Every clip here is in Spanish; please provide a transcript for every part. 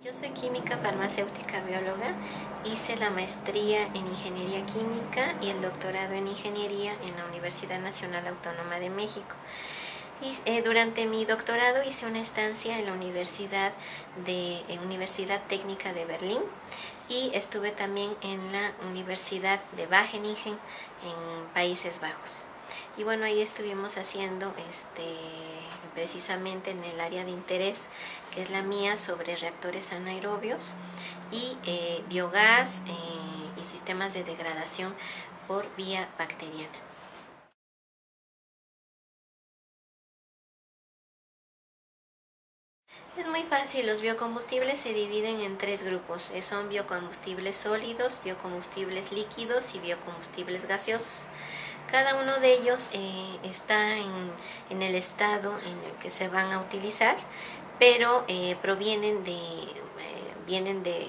Yo soy química farmacéutica bióloga, hice la maestría en Ingeniería Química y el doctorado en Ingeniería en la Universidad Nacional Autónoma de México. Durante mi doctorado hice una estancia en la Universidad Técnica de Berlín y estuve también en la Universidad de Wageningen en Países Bajos. Y bueno, ahí estuvimos haciendo precisamente en el área de interés, que es la mía, sobre reactores anaerobios y biogás y sistemas de degradación por vía bacteriana. Es muy fácil, los biocombustibles se dividen en tres grupos, son biocombustibles sólidos, biocombustibles líquidos y biocombustibles gaseosos. Cada uno de ellos está en el estado en el que se van a utilizar, pero vienen de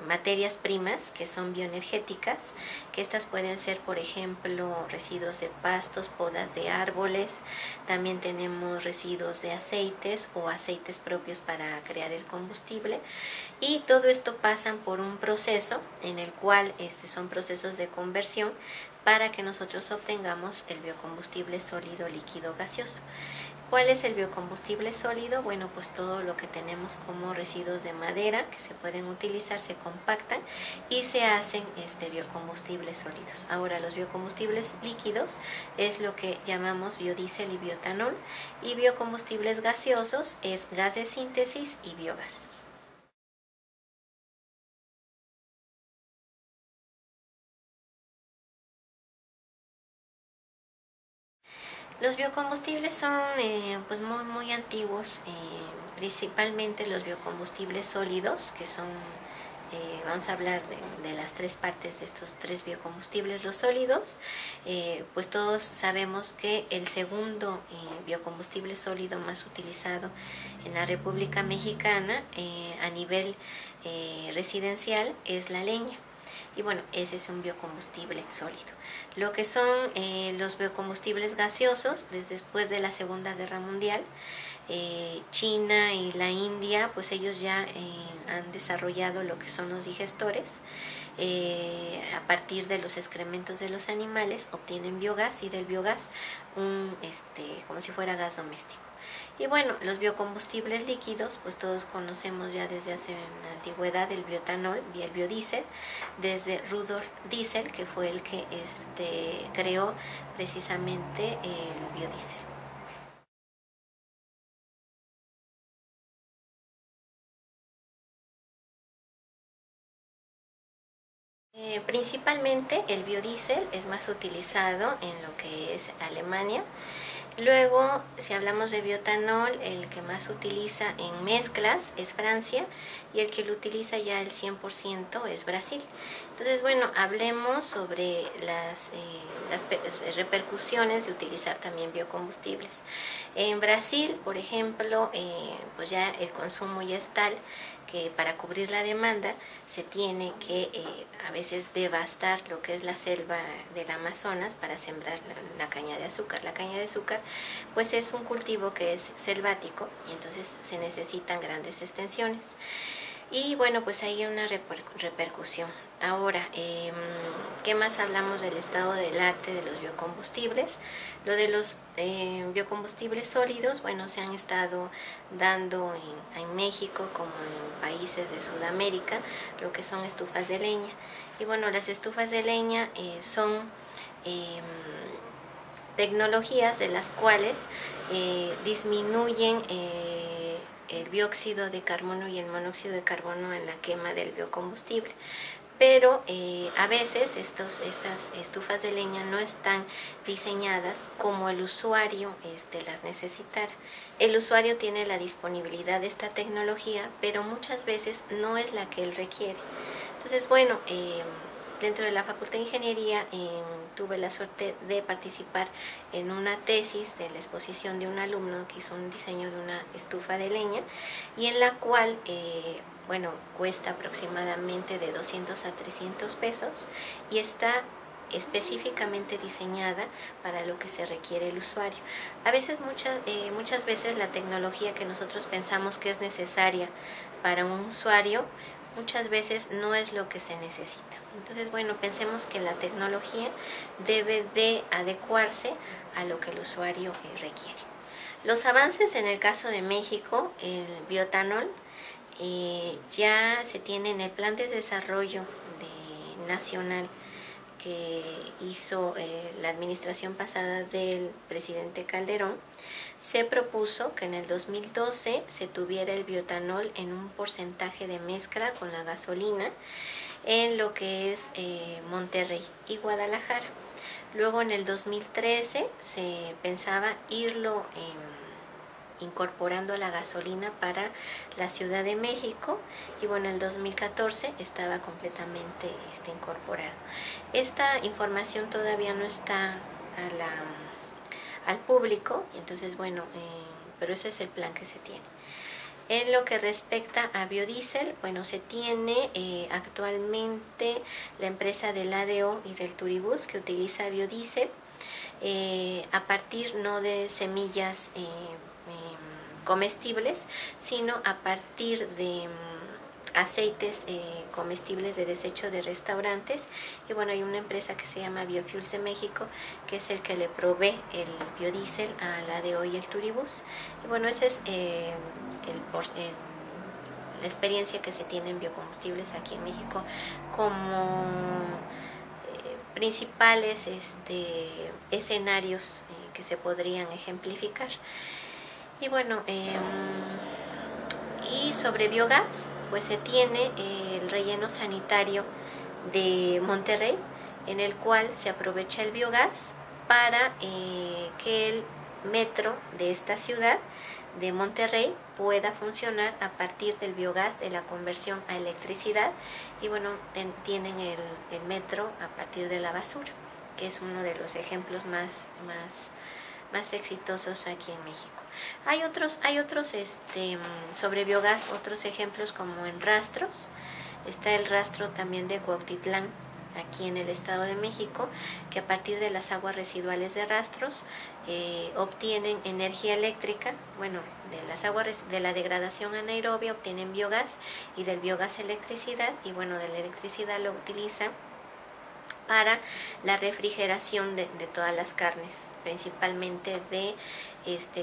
materias primas que son bioenergéticas, que estas pueden ser, por ejemplo, residuos de pastos, podas de árboles. También tenemos residuos de aceites o aceites propios para crear el combustible, y todo esto pasan por un proceso en el cual son procesos de conversión para que nosotros obtengamos el biocombustible sólido, líquido, gaseoso. ¿Cuál es el biocombustible sólido? Bueno, pues todo lo que tenemos como residuos de madera que se pueden utilizar, se compactan y se hacen biocombustibles sólidos. Ahora, los biocombustibles líquidos es lo que llamamos biodiesel y bioetanol, y biocombustibles gaseosos es gas de síntesis y biogás. Los biocombustibles son pues muy antiguos, principalmente los biocombustibles sólidos, que son, vamos a hablar de las tres partes de estos tres biocombustibles. Los sólidos, pues todos sabemos que el segundo biocombustible sólido más utilizado en la República Mexicana a nivel residencial es la leña. Y bueno, ese es un biocombustible sólido. Lo que son los biocombustibles gaseosos, después de la Segunda Guerra Mundial, China y la India, pues ellos ya han desarrollado lo que son los digestores. A partir de los excrementos de los animales obtienen biogás, y del biogás como si fuera gas doméstico. Y bueno, los biocombustibles líquidos, pues todos conocemos ya desde hace una antigüedad el bioetanol y el biodiesel, desde Rudolf Diesel, que fue el que creó precisamente el biodiesel. Principalmente el biodiesel es más utilizado en lo que es Alemania. Luego, si hablamos de bioetanol, el que más utiliza en mezclas es Francia, y el que lo utiliza ya el 100% es Brasil. Entonces, bueno, hablemos sobre las repercusiones de utilizar también biocombustibles. En Brasil, por ejemplo, pues ya el consumo ya es tal que para cubrir la demanda se tiene que a veces devastar lo que es la selva del Amazonas para sembrar la caña de azúcar. La caña de azúcar pues es un cultivo que es selvático, y entonces se necesitan grandes extensiones. Y bueno, pues ahí hay una repercusión. Ahora, ¿qué más hablamos del estado del arte de los biocombustibles? Lo de los biocombustibles sólidos, bueno, se han estado dando en México como en países de Sudamérica, lo que son estufas de leña. Y bueno, las estufas de leña son tecnologías de las cuales disminuyen el dióxido de carbono y el monóxido de carbono en la quema del biocombustible. Pero a veces estas estufas de leña no están diseñadas como el usuario las necesitara. El usuario tiene la disponibilidad de esta tecnología, pero muchas veces no es la que él requiere. Entonces, bueno, dentro de la Facultad de Ingeniería tuve la suerte de participar en una tesis de la exposición de un alumno que hizo un diseño de una estufa de leña, y en la cual bueno, cuesta aproximadamente de 200 a 300 pesos, y está específicamente diseñada para lo que se requiere el usuario. A veces, muchas veces la tecnología que nosotros pensamos que es necesaria para un usuario, muchas veces no es lo que se necesita. Entonces, bueno, pensemos que la tecnología debe de adecuarse a lo que el usuario requiere. Los avances en el caso de México, el bioetanol, ya se tiene en el plan de desarrollo nacional que hizo la administración pasada del presidente Calderón. Se propuso que en el 2012 se tuviera el bioetanol en un porcentaje de mezcla con la gasolina en lo que es Monterrey y Guadalajara. Luego en el 2013 se pensaba irlo incorporando a la gasolina para la Ciudad de México, y bueno, en el 2014 estaba completamente incorporado. Esta información todavía no está al público, entonces bueno, pero ese es el plan que se tiene. En lo que respecta a biodiesel, bueno, se tiene actualmente la empresa del ADO y del Turibús que utiliza biodiesel a partir no de semillas comestibles, sino a partir de aceites comestibles de desecho de restaurantes. Y bueno, hay una empresa que se llama Biofuels de México, que es el que le provee el biodiesel a la ADO y el Turibús. Y bueno, esa es la experiencia que se tiene en biocombustibles aquí en México como principales escenarios que se podrían ejemplificar. Y bueno, y sobre biogás, pues se tiene el relleno sanitario de Monterrey, en el cual se aprovecha el biogás para que el metro de esta ciudad de Monterrey pueda funcionar a partir del biogás, de la conversión a electricidad. Y bueno, tienen el metro a partir de la basura, que es uno de los ejemplos más exitosos aquí en México. Hay otros sobre biogás, otros ejemplos como en rastros. Está el rastro también de Cuautitlán, aquí en el Estado de México, que a partir de las aguas residuales de rastros obtienen energía eléctrica. Bueno, de las aguas de la degradación anaerobia obtienen biogás, y del biogás electricidad, y bueno, de la electricidad lo utilizan para la refrigeración de todas las carnes, principalmente de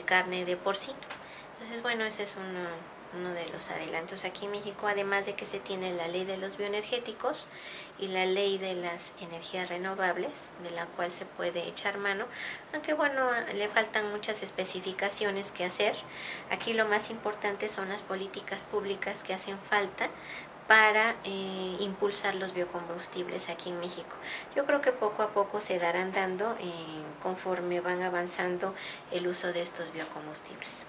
carne de porcino. Entonces, bueno, ese es uno de los adelantos aquí en México, además de que se tiene la ley de los bioenergéticos y la ley de las energías renovables, de la cual se puede echar mano, aunque bueno, le faltan muchas especificaciones que hacer. Aquí lo más importante son las políticas públicas que hacen falta para impulsar los biocombustibles aquí en México. Yo creo que poco a poco se darán dando conforme van avanzando el uso de estos biocombustibles.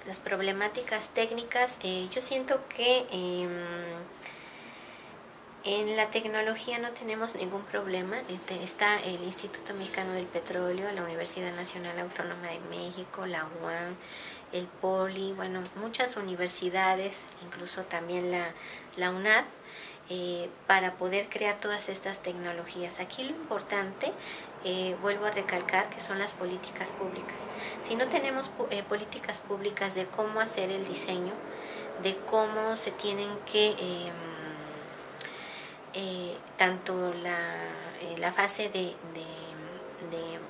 Las problemáticas técnicas, yo siento que en la tecnología no tenemos ningún problema. Está el Instituto Mexicano del Petróleo, la Universidad Nacional Autónoma de México, la UAM, el POLI, bueno, muchas universidades, incluso también la UNAD, para poder crear todas estas tecnologías. Aquí lo importante, vuelvo a recalcar, que son las políticas públicas. Si no tenemos políticas públicas de cómo hacer el diseño, de cómo se tienen que tanto la fase de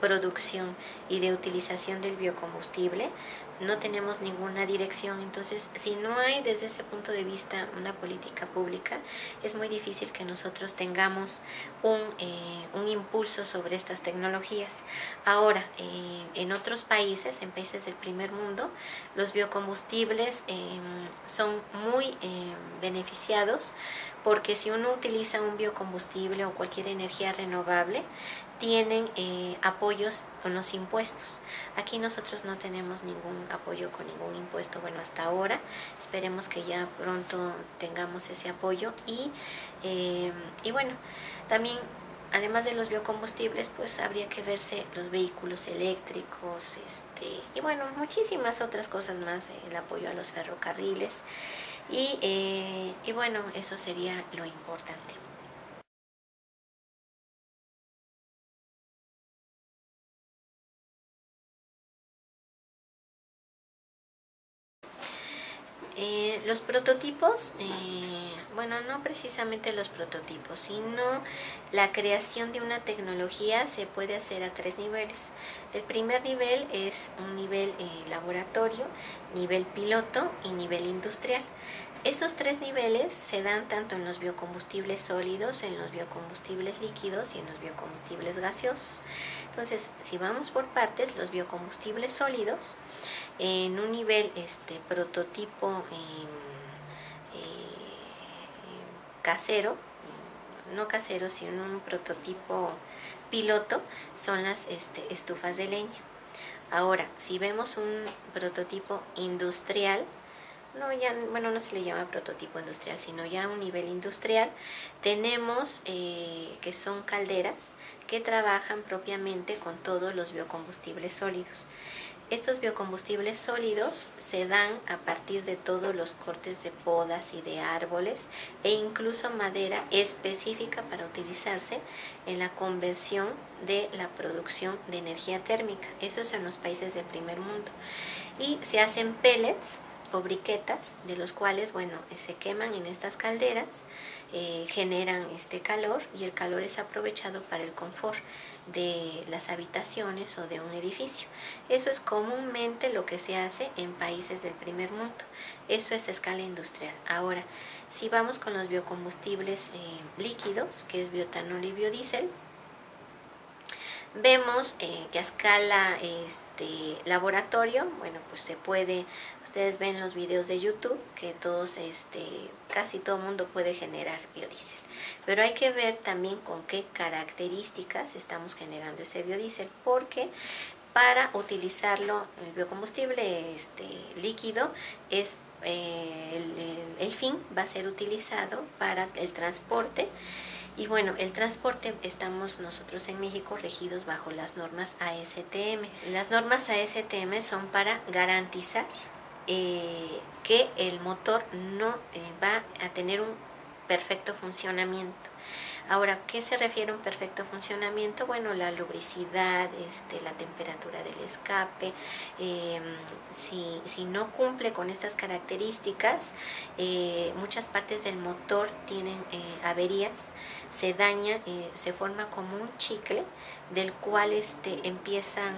producción y de utilización del biocombustible, no tenemos ninguna dirección. Entonces, si no hay desde ese punto de vista una política pública, es muy difícil que nosotros tengamos un impulso sobre estas tecnologías. Ahora, en otros países, en países del primer mundo, los biocombustibles son muy beneficiados, porque si uno utiliza un biocombustible o cualquier energía renovable, tienen apoyos con los impuestos. Aquí nosotros no tenemos ningún apoyo con ningún impuesto, bueno, hasta ahora. Esperemos que ya pronto tengamos ese apoyo. Y bueno, también además de los biocombustibles, pues habría que verse los vehículos eléctricos, y bueno, muchísimas otras cosas más, el apoyo a los ferrocarriles, y bueno, eso sería lo importante. Los prototipos, bueno, no precisamente los prototipos, sino la creación de una tecnología se puede hacer a 3 niveles. El primer nivel es un nivel laboratorio, nivel piloto y nivel industrial. Estos 3 niveles se dan tanto en los biocombustibles sólidos, en los biocombustibles líquidos y en los biocombustibles gaseosos. Entonces, si vamos por partes, los biocombustibles sólidos, en un nivel prototipo casero, no casero, sino un prototipo piloto, son las estufas de leña. Ahora, si vemos un prototipo industrial, no se le llama prototipo industrial, sino ya un nivel industrial, tenemos que son calderas que trabajan propiamente con todos los biocombustibles sólidos. Estos biocombustibles sólidos se dan a partir de todos los cortes de podas y de árboles e incluso madera específica para utilizarse en la conversión de la producción de energía térmica. Eso es en los países del primer mundo. Y se hacen pellets o briquetas, de los cuales, bueno, se queman en estas calderas, generan calor, y el calor es aprovechado para el confort de las habitaciones o de un edificio. Eso es comúnmente lo que se hace en países del primer mundo. Eso es a escala industrial. Ahora, si vamos con los biocombustibles líquidos, que es bioetanol y biodiesel, vemos que a escala laboratorio, bueno, pues se puede, ustedes ven los videos de YouTube que todos, casi todo el mundo puede generar biodiesel, pero hay que ver también con qué características estamos generando ese biodiesel, porque para utilizarlo, el biocombustible líquido es el fin va a ser utilizado para el transporte. Y bueno, el transporte, estamos nosotros en México regidos bajo las normas ASTM. Las normas ASTM son para garantizar que el motor no va a tener un perfecto funcionamiento. Ahora, ¿qué se refiere a un perfecto funcionamiento? Bueno, la lubricidad, la temperatura del escape. Si no cumple con estas características, muchas partes del motor tienen averías, se daña, se forma como un chicle del cual empiezan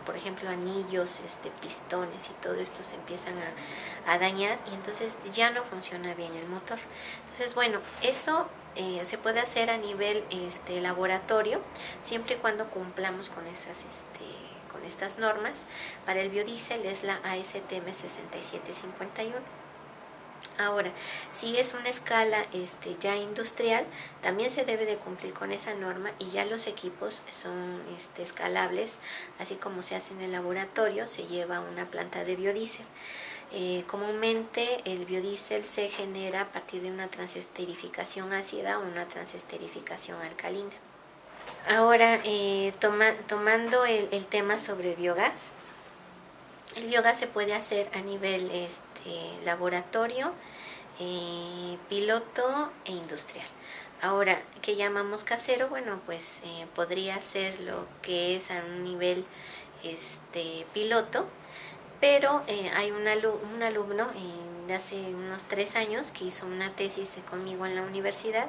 por ejemplo, anillos, pistones y todo esto se empiezan a dañar, y entonces ya no funciona bien el motor. Entonces, bueno, eso se puede hacer a nivel laboratorio, siempre y cuando cumplamos con con estas normas. Para el biodiesel es la ASTM 6751. Ahora, si es una escala ya industrial, también se debe de cumplir con esa norma, y ya los equipos son escalables, así como se hace en el laboratorio, se lleva a una planta de biodiesel. Comúnmente el biodiesel se genera a partir de una transesterificación ácida o una transesterificación alcalina. Ahora, tomando el tema sobre el biogás se puede hacer a nivel laboratorio, piloto e industrial. Ahora, ¿qué llamamos casero? Bueno, pues podría ser lo que es a un nivel piloto, pero hay un alumno de hace unos 3 años que hizo una tesis conmigo en la universidad,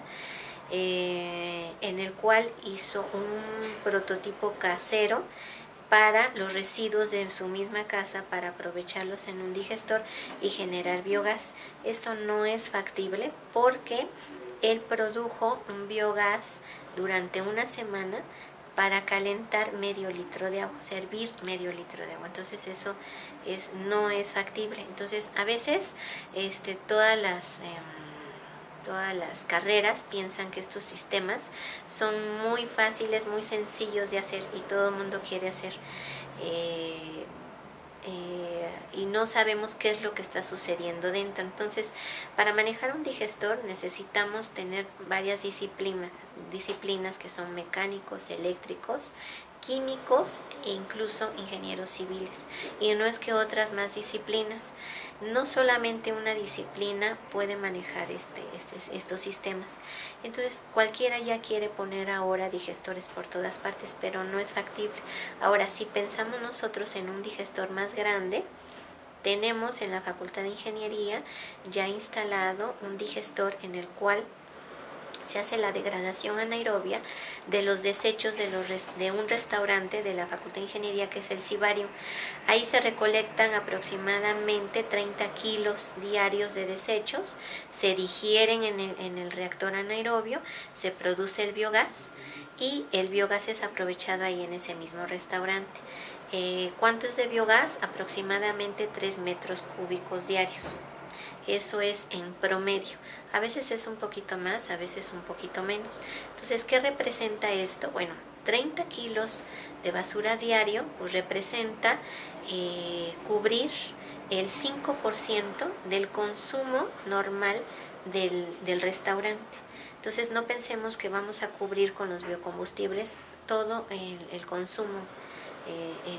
en el cual hizo un prototipo casero para los residuos de su misma casa, para aprovecharlos en un digestor y generar biogás. Esto no es factible porque él produjo un biogás durante una semana para calentar medio litro de agua, servir medio litro de agua. Entonces eso no es factible. Entonces a veces todas las carreras piensan que estos sistemas son muy fáciles, muy sencillos de hacer, y todo el mundo quiere hacer y no sabemos qué es lo que está sucediendo dentro. Entonces, para manejar un digestor necesitamos tener varias disciplinas que son mecánicos, eléctricos, químicos e incluso ingenieros civiles. Y no es que otras más disciplinas, no solamente una disciplina puede manejar estos sistemas. Entonces cualquiera ya quiere poner ahora digestores por todas partes, pero no es factible. Ahora, si pensamos nosotros en un digestor más grande, tenemos en la Facultad de Ingeniería ya instalado un digestor en el cual se hace la degradación anaerobia de los desechos de un restaurante de la Facultad de Ingeniería, que es el Cibario. Ahí se recolectan aproximadamente 30 kilos diarios de desechos, se digieren en el reactor anaerobio, se produce el biogás y el biogás es aprovechado ahí en ese mismo restaurante. ¿Cuánto es de biogás? Aproximadamente 3 metros cúbicos diarios. Eso es en promedio. A veces es un poquito más, a veces un poquito menos. Entonces, ¿qué representa esto? Bueno, 30 kilos de basura diario pues representa cubrir el 5% del consumo normal del restaurante. Entonces, no pensemos que vamos a cubrir con los biocombustibles todo el consumo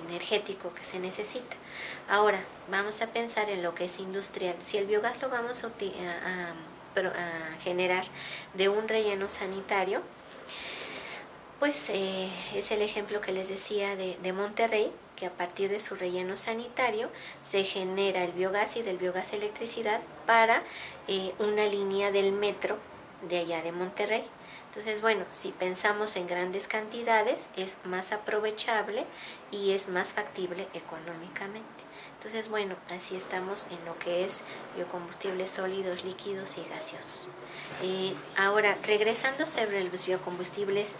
energético que se necesita. Ahora, vamos a pensar en lo que es industrial. Si el biogás lo vamos a generar de un relleno sanitario, pues es el ejemplo que les decía de Monterrey, que a partir de su relleno sanitario se genera el biogás y del biogás electricidad para una línea del metro de allá de Monterrey. Entonces, bueno, si pensamos en grandes cantidades, es más aprovechable y es más factible económicamente. Entonces, bueno, así estamos en lo que es biocombustibles sólidos, líquidos y gaseosos. Ahora, regresando sobre los biocombustibles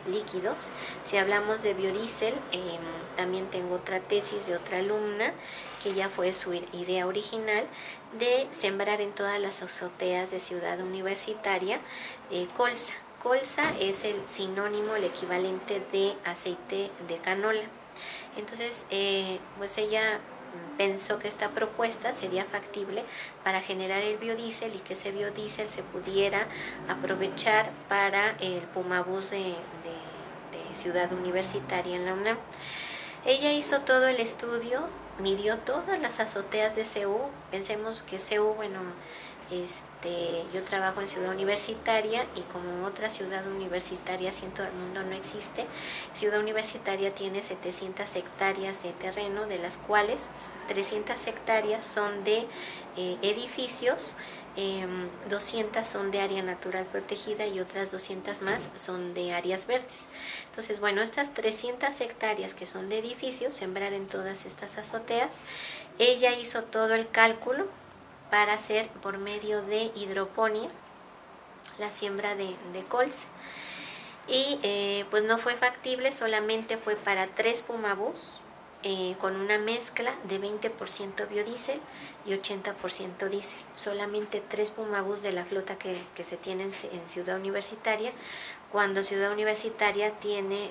líquidos, si hablamos de biodiesel, también tengo otra tesis de otra alumna que ya fue su idea original de sembrar en todas las azoteas de Ciudad Universitaria colza. Colza es el sinónimo, el equivalente de aceite de canola. Entonces, pues ella pensó que esta propuesta sería factible para generar el biodiesel y que ese biodiesel se pudiera aprovechar para el Pumabús de Ciudad Universitaria en la UNAM. Ella hizo todo el estudio, midió todas las azoteas de CU. Pensemos que CU, bueno, yo trabajo en Ciudad Universitaria y como otra ciudad universitaria así en todo el mundo no existe. Ciudad Universitaria tiene 700 hectáreas de terreno, de las cuales 300 hectáreas son de edificios, 200 son de área natural protegida y otras 200 más son de áreas verdes. Entonces, bueno, estas 300 hectáreas que son de edificios, sembrar en todas estas azoteas, ella hizo todo el cálculo para hacer por medio de hidroponía la siembra de colza. Y pues no fue factible, solamente fue para 3 Pumabús con una mezcla de 20% biodiesel y 80% diésel. Solamente 3 Pumabús de la flota que se tiene en Ciudad Universitaria, cuando Ciudad Universitaria tiene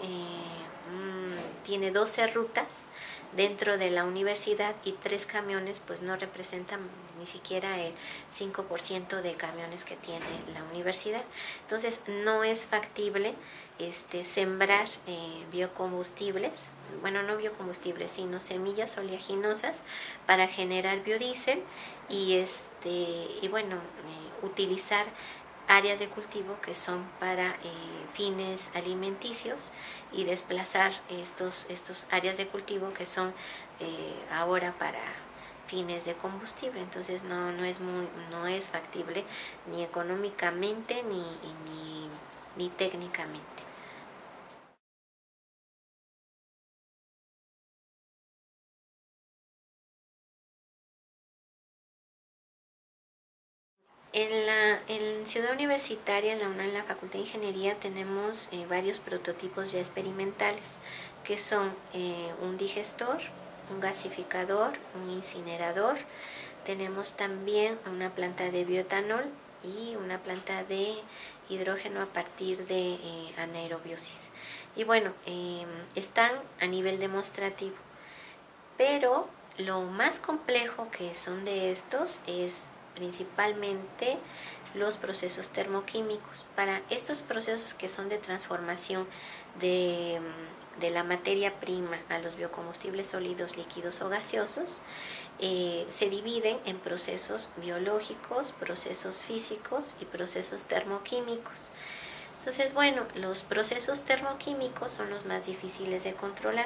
12 rutas dentro de la universidad y 3 camiones pues no representan ni siquiera el 5% de camiones que tiene la universidad. Entonces no es factible sembrar biocombustibles, bueno, no biocombustibles, sino semillas oleaginosas para generar biodiesel y bueno, utilizar áreas de cultivo que son para fines alimenticios y desplazar estos áreas de cultivo que son ahora para fines de combustible. Entonces no es factible ni económicamente ni técnicamente. En Ciudad Universitaria, en la UNAM, en la Facultad de Ingeniería, tenemos varios prototipos ya experimentales, que son un digestor, un gasificador, un incinerador. Tenemos también una planta de bioetanol y una planta de hidrógeno a partir de anaerobiosis. Y bueno, están a nivel demostrativo, pero lo más complejo que son de estos es principalmente los procesos termoquímicos. Para estos procesos que son de transformación de la materia prima a los biocombustibles sólidos, líquidos o gaseosos, se dividen en procesos biológicos, procesos físicos y procesos termoquímicos. Entonces, bueno, los procesos termoquímicos son los más difíciles de controlar.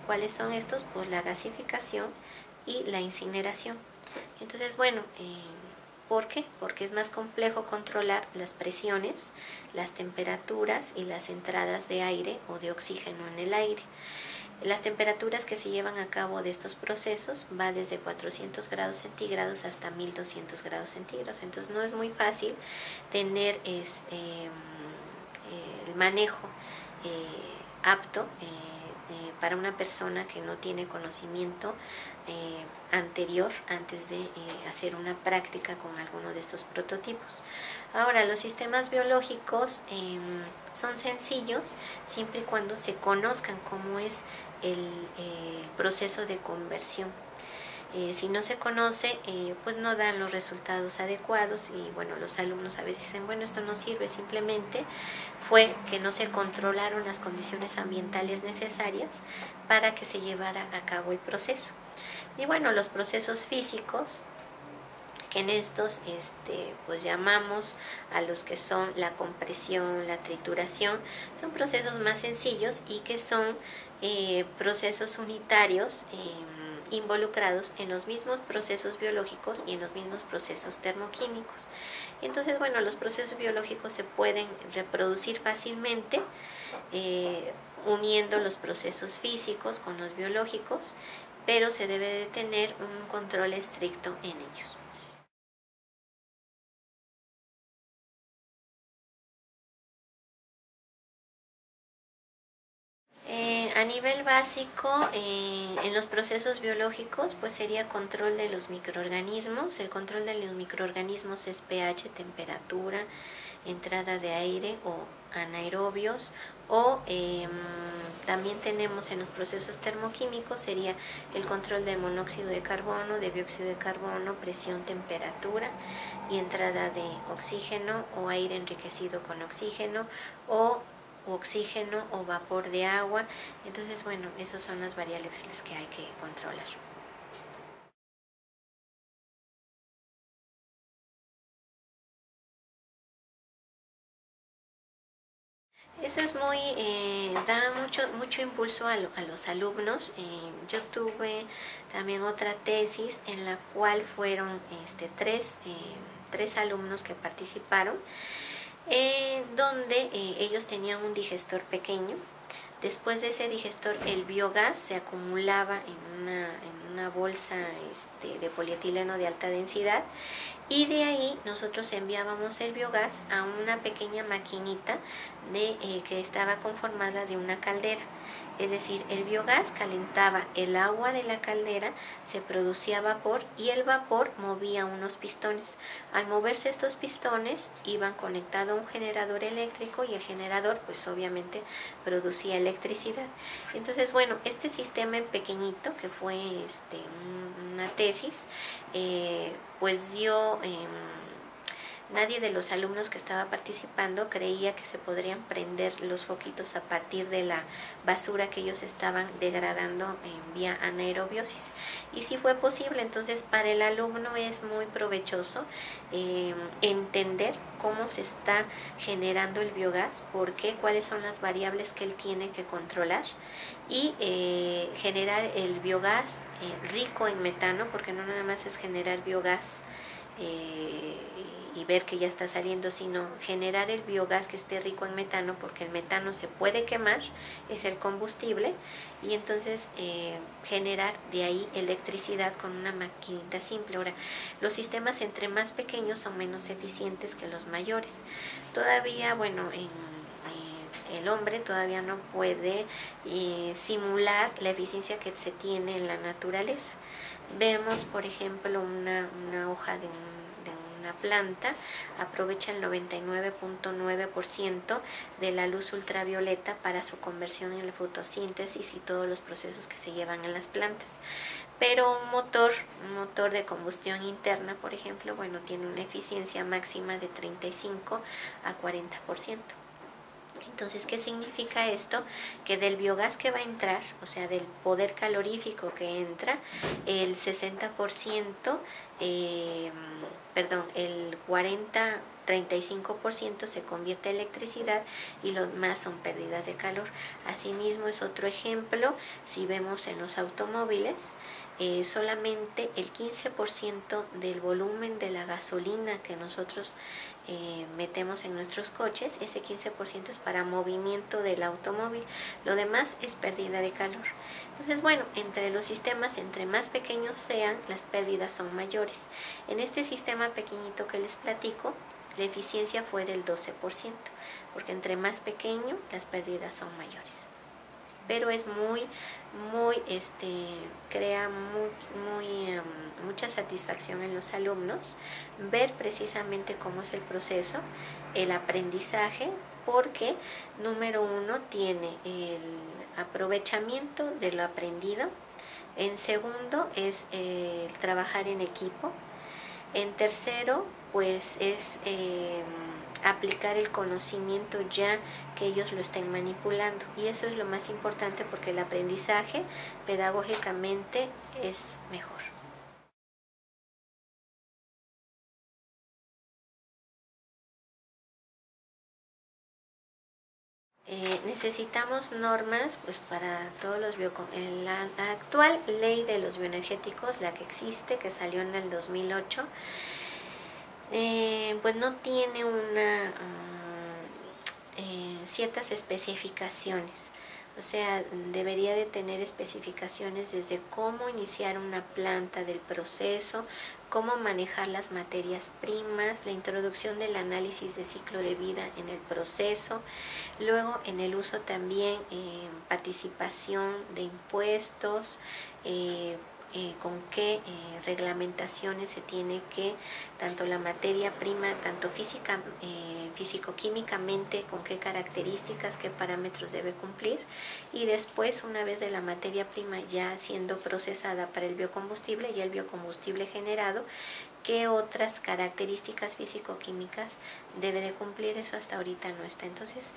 ¿Cuáles son estos? Pues la gasificación y la incineración. Entonces, bueno, ¿por qué? Porque es más complejo controlar las presiones, las temperaturas y las entradas de aire o de oxígeno en el aire. Las temperaturas que se llevan a cabo de estos procesos va desde 400 grados centígrados hasta 1200 grados centígrados. Entonces no es muy fácil tener el manejo apto para una persona que no tiene conocimiento anterior antes de hacer una práctica con alguno de estos prototipos. Ahora, los sistemas biológicos son sencillos siempre y cuando se conozcan cómo es el proceso de conversión. Si no se conoce, pues no dan los resultados adecuados y bueno, los alumnos a veces dicen, bueno, esto no sirve, simplemente fue que no se controlaron las condiciones ambientales necesarias para que se llevara a cabo el proceso. Y bueno, los procesos físicos, que en estos pues llamamos a los que son la compresión, la trituración, son procesos más sencillos y que son procesos unitarios involucrados en los mismos procesos biológicos y en los mismos procesos termoquímicos. Entonces, bueno, los procesos biológicos se pueden reproducir fácilmente uniendo los procesos físicos con los biológicos, pero se debe de tener un control estricto en ellos. A nivel básico, en los procesos biológicos, pues sería control de los microorganismos. El control de los microorganismos es pH, temperatura, entrada de aire o anaerobios, o también tenemos en los procesos termoquímicos sería el control de monóxido de carbono, de dióxido de carbono, presión, temperatura y entrada de oxígeno o aire enriquecido con oxígeno o oxígeno o vapor de agua. Entonces, bueno, esas son las variables que hay que controlar. Eso es muy, da mucho impulso a los alumnos. Yo tuve también otra tesis en la cual fueron tres alumnos que participaron, donde ellos tenían un digestor pequeño. Después de ese digestor, el biogás se acumulaba en una bolsa de polietileno de alta densidad, y de ahí nosotros enviábamos el biogás a una pequeña maquinita que estaba conformada de una caldera. Es decir, el biogás calentaba el agua de la caldera, se producía vapor y el vapor movía unos pistones. Al moverse estos pistones iban conectados a un generador eléctrico y el generador pues obviamente producía electricidad. Entonces, bueno, este sistema pequeñito que fue una tesis, pues dio... Nadie de los alumnos que estaba participando creía que se podrían prender los foquitos a partir de la basura que ellos estaban degradando en vía anaerobiosis. Y sí fue posible. Entonces, para el alumno es muy provechoso entender cómo se está generando el biogás, por qué, cuáles son las variables que él tiene que controlar y generar el biogás rico en metano, porque no nada más es generar biogás y ver que ya está saliendo, sino generar el biogás que esté rico en metano, porque el metano se puede quemar, es el combustible, y entonces generar de ahí electricidad con una maquinita simple. Ahora, los sistemas entre más pequeños son menos eficientes que los mayores. Todavía, bueno, el hombre todavía no puede simular la eficiencia que se tiene en la naturaleza. Vemos, por ejemplo, una hoja de una planta aprovecha el 99.9% de la luz ultravioleta para su conversión en la fotosíntesis y todos los procesos que se llevan en las plantas. Pero un motor de combustión interna, por ejemplo, bueno, tiene una eficiencia máxima de 35 a 40%. Entonces, ¿qué significa esto? Que del biogás que va a entrar, o sea, del poder calorífico que entra, el 60%, el 35% se convierte en electricidad y lo demás son pérdidas de calor. Asimismo, es otro ejemplo, si vemos en los automóviles, solamente el 15% del volumen de la gasolina que nosotros metemos en nuestros coches, ese 15% es para movimiento del automóvil, lo demás es pérdida de calor. Entonces, bueno, entre los sistemas, entre más pequeños sean, las pérdidas son mayores. En este sistema pequeñito que les platico, la eficiencia fue del 12%, porque entre más pequeño, las pérdidas son mayores. Pero es crea mucha satisfacción en los alumnos ver precisamente cómo es el proceso, el aprendizaje, porque número 1 tiene el aprovechamiento de lo aprendido, en segundo es el trabajar en equipo, en tercero pues es aplicar el conocimiento ya que ellos lo estén manipulando, y eso es lo más importante porque el aprendizaje pedagógicamente es mejor. Necesitamos normas pues para todos los en la actual ley de los bioenergéticos, la que existe, que salió en el 2008, pues no tiene ciertas especificaciones. O sea, debería de tener especificaciones desde cómo iniciar una planta del proceso, cómo manejar las materias primas, la introducción del análisis de ciclo de vida en el proceso, luego en el uso también participación de impuestos, con qué reglamentaciones se tiene que, tanto la materia prima, tanto físico-químicamente, con qué características, qué parámetros debe cumplir, y después, una vez de la materia prima ya siendo procesada para el biocombustible y el biocombustible generado, qué otras características físico-químicas debe de cumplir. Eso hasta ahorita no está. Entonces,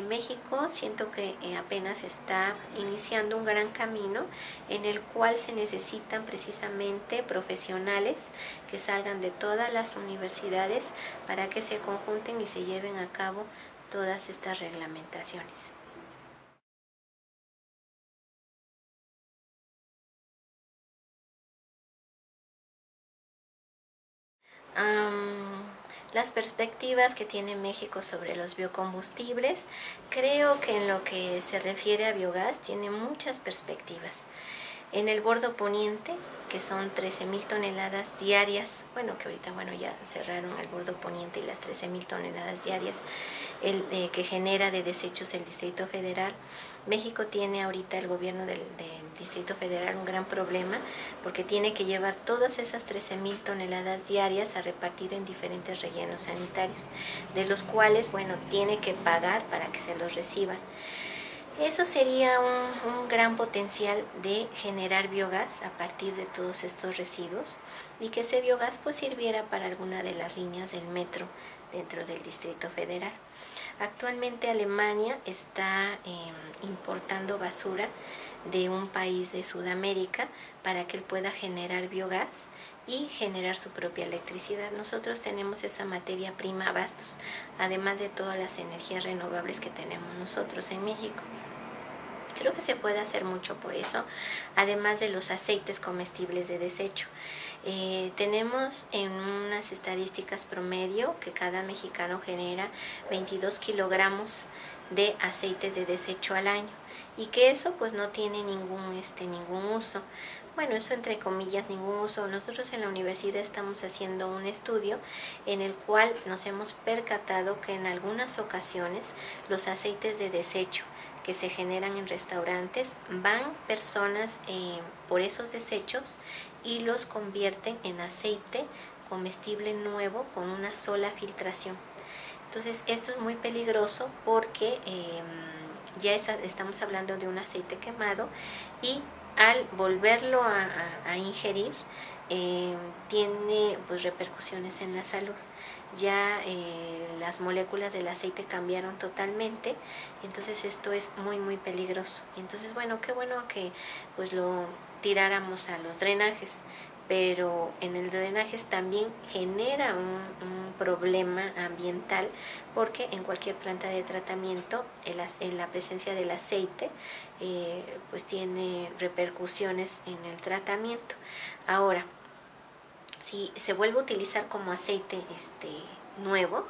México siento que apenas está iniciando un gran camino en el cual se necesitan precisamente profesionales que salgan de todas las universidades para que se conjunten y se lleven a cabo todas estas reglamentaciones. Las perspectivas que tiene México sobre los biocombustibles, creo que en lo que se refiere a biogás tiene muchas perspectivas. En el bordo poniente, que son 13,000 toneladas diarias, bueno, que ahorita ya cerraron el bordo poniente y las 13,000 toneladas diarias que genera de desechos el Distrito Federal. México tiene ahorita, el gobierno del Distrito Federal, un gran problema porque tiene que llevar todas esas 13,000 toneladas diarias a repartir en diferentes rellenos sanitarios, de los cuales, tiene que pagar para que se los reciban. Eso sería un gran potencial de generar biogás a partir de todos estos residuos, y que ese biogás pues sirviera para alguna de las líneas del metro dentro del Distrito Federal. Actualmente Alemania está importando basura de un país de Sudamérica para que él pueda generar biogás y generar su propia electricidad. Nosotros tenemos esa materia prima a bastos, además de todas las energías renovables que tenemos nosotros en México. Creo que se puede hacer mucho por eso, además de los aceites comestibles de desecho. Tenemos en unas estadísticas promedio que cada mexicano genera 22 kilogramos de aceite de desecho al año, y que eso pues no tiene ningún uso. Bueno, eso entre comillas, ningún uso. Nosotros en la universidad estamos haciendo un estudio en el cual nos hemos percatado que en algunas ocasiones los aceites de desecho que se generan en restaurantes van personas por esos desechos y los convierten en aceite comestible nuevo con una sola filtración. Entonces esto es muy peligroso porque ya estamos hablando de un aceite quemado, y al volverlo a ingerir tiene pues repercusiones en la salud. Ya las moléculas del aceite cambiaron totalmente, entonces esto es muy peligroso. Entonces bueno, qué bueno que pues lo tiráramos a los drenajes, pero en el drenaje también genera un problema ambiental, porque en cualquier planta de tratamiento en la presencia del aceite pues tiene repercusiones en el tratamiento. Ahora, si se vuelve a utilizar como aceite nuevo,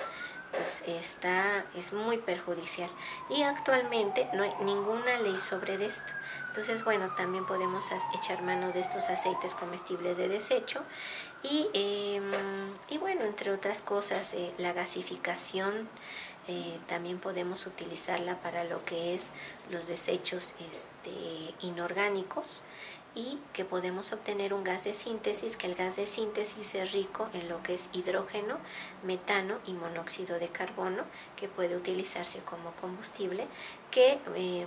pues es muy perjudicial, y actualmente no hay ninguna ley sobre esto. Entonces bueno, también podemos echar mano de estos aceites comestibles de desecho, y bueno, entre otras cosas, la gasificación también podemos utilizarla para lo que es los desechos inorgánicos, y que podemos obtener un gas de síntesis, que el gas de síntesis es rico en lo que es hidrógeno, metano y monóxido de carbono, que puede utilizarse como combustible, que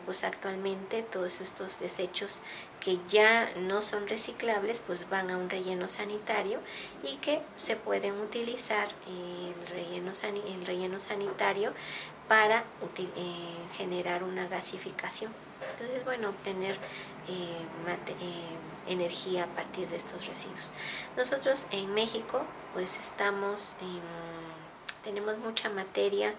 pues actualmente todos estos desechos que ya no son reciclables pues van a un relleno sanitario, y que se pueden utilizar el relleno sanitario para generar una gasificación. Entonces bueno, obtener energía a partir de estos residuos. Nosotros en México pues tenemos mucha materia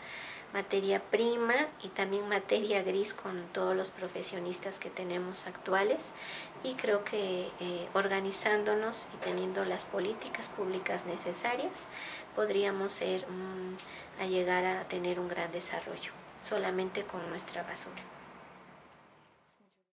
prima y también materia gris con todos los profesionistas que tenemos actuales, y creo que organizándonos y teniendo las políticas públicas necesarias podríamos a llegar a tener un gran desarrollo solamente con nuestra basura.